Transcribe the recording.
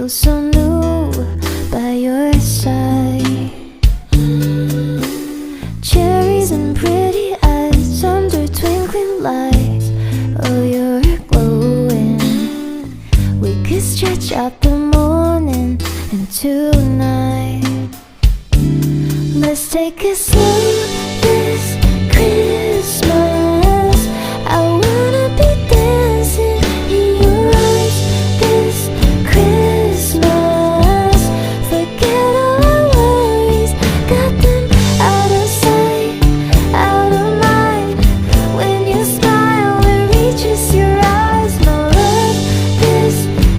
feel so new by your side. Cherries and pretty eyes under twinkling lights. Oh, you're glowing. We could stretch out the morning into night. Let's take it slow this Christmas.